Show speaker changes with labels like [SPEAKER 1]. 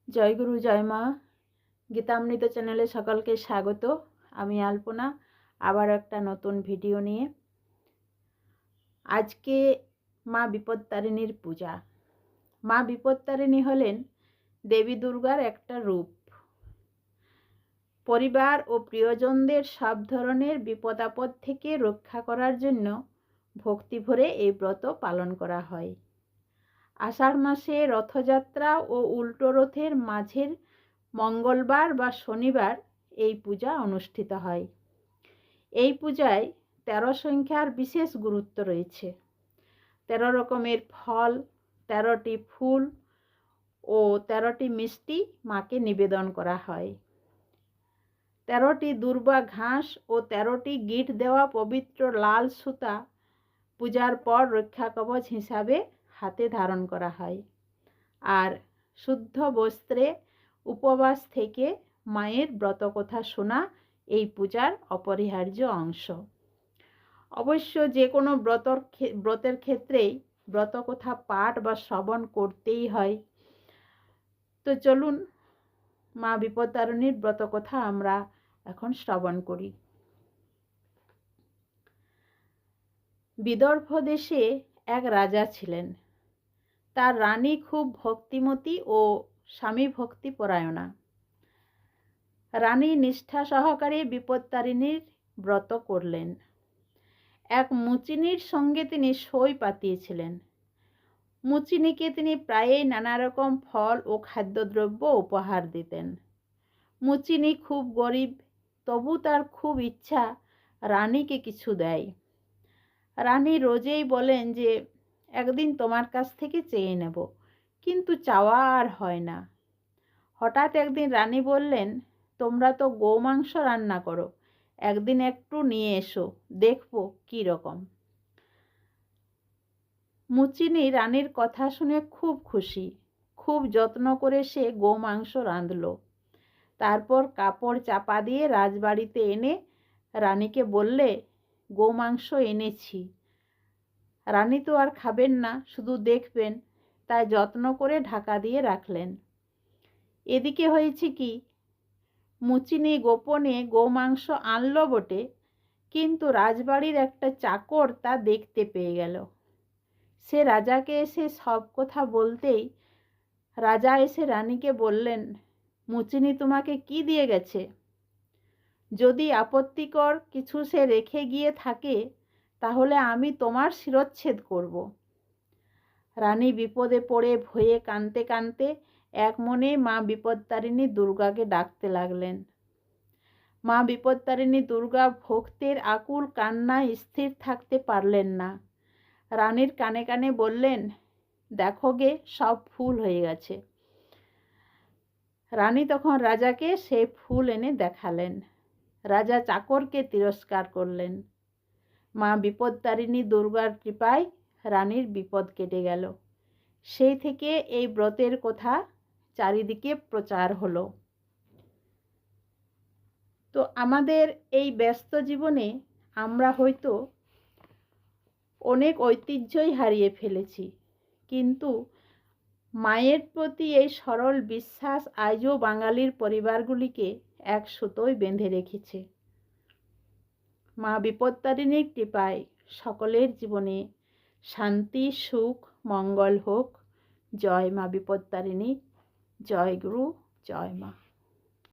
[SPEAKER 1] জয় গুরু জয় মা। গীতামৃত চ্যানেলে সকলকে স্বাগত। আমি আলপনা, আবার একটা নতুন ভিডিও নিয়ে। আজকে মা বিপত্তারিণীর পূজা। মা বিপত্তারিণী হলেন দেবী দুর্গার একটা রূপ। পরিবার ও প্রিয়জনদের সব ধরনের বিপদ আপদ থেকে রক্ষা করার জন্য ভক্তি ভরে এই ব্রত পালন করা হয়। আষাঢ় মাসে রথযাত্রা ও উল্টো রথের মাঝের মঙ্গলবার বা শনিবার এই পূজা অনুষ্ঠিত হয়। এই পূজায় 13 সংখ্যার বিশেষ গুরুত্ব রয়েছে। 13 রকমের ফল, 13টি ফুল ও 13টি মিষ্টি মাকে নিবেদন করা হয়। 13টি দুর্বা ঘাস ও 13টি গিট দেওয়া পবিত্র লাল সুতা পূজার পর রক্ষা কবচ হিসাবে হাতে ধারণ করা হয়। আর শুদ্ধ বস্ত্রে উপবাস থেকে মায়ের ব্রতকথা শোনা এই পূজার অপরিহার্য অংশ। অবশ্য যে কোনো ব্রতের ক্ষেত্রেই ব্রতকথা পাঠ বা শ্রবণ করতেই হয়। তো চলুন মা বিপত্তারিণীর ব্রতকথা আমরা এখন শ্রবণ করি। বিদর্ভ দেশে এক রাজা ছিলেন। তার রানী খুব ভক্তিমতী ও স্বামী ভক্তি পরায়ণা। রানী নিষ্ঠা সহকারে বিপত্তারিণীর ব্রত করলেন। এক মুচিনির সঙ্গে তিনি সই পাতিয়েছিলেন। মুচিনিকে তিনি প্রায়ই নানা রকম ফল ও খাদ্যদ্রব্য উপহার দিতেন। মুচিনি খুব গরিব, তবু তার খুব ইচ্ছা রানীকে কিছু দেয়। রানী রোজেই বলেন যে একদিন তোমার কাছ থেকে চেয়ে নেব, কিন্তু চাওয়া আর হয় না। হঠাৎ একদিন রানী বললেন, তোমরা তো গোমাংস রান্না করো, একদিন একটু নিয়ে এসো, দেখবো কি রকম। মুচিনি রানীর কথা শুনে খুব খুশি। খুব যত্ন করে সে গোমাংস রাঁধল। তারপর কাপড় চাপা দিয়ে রাজবাড়িতে এনে রানীকে বললে, গোমাংস এনেছি। রানী তো আর খাবেন না, শুধু দেখবেন, তাই যত্ন করে ঢাকা দিয়ে রাখলেন। এদিকে হয়েছে কি, মুচিনি গোপনে গোমাংস আনলো বটে, কিন্তু রাজবাড়ির একটা চাকর তা দেখতে পেয়ে গেল। সে রাজাকে এসে সব কথা বলতেই রাজা এসে রানীকে বললেন, মুচিনি তোমাকে কি দিয়ে গেছে? যদি আপত্তিকর কিছু সে রেখে গিয়ে থাকে, তাহলে আমি তোমার শিরচ্ছেদ করব। রানী বিপদে পড়ে ভয়ে কাঁদতে কাঁদতে এক মনে মা বিপত্তারিণী দুর্গাকে ডাকতে লাগলেন। মা বিপত্তারিণী দুর্গা ভক্তের আকুল কান্নায় স্থির থাকতে পারলেন না। রানীর কানে কানে বললেন, দেখো গে, সব ফুল হয়ে গেছে। রানী তখন রাজাকে সেই ফুল এনে দেখালেন। রাজা চাকরকে তিরস্কার করলেন। মা বিপত্তারিণী দুর্গার কৃপায় রানীর বিপদ কেটে গেল। সেই থেকে এই ব্রতের কথা চারিদিকে প্রচার হলো। তো আমাদের এই ব্যস্ত জীবনে আমরা হয়তো অনেক ঐতিহ্যই হারিয়ে ফেলেছি, কিন্তু মায়ের প্রতি এই সরল বিশ্বাস আজও বাঙালির পরিবারগুলিকে এক সুতোয় বেঁধে রেখেছে। মা বিপত্তারিণীর কৃপায় সকলের জীবনে শান্তি, সুখ, মঙ্গল হোক। জয় মা বিপত্তারিণী। জয় গুরু, জয় মা।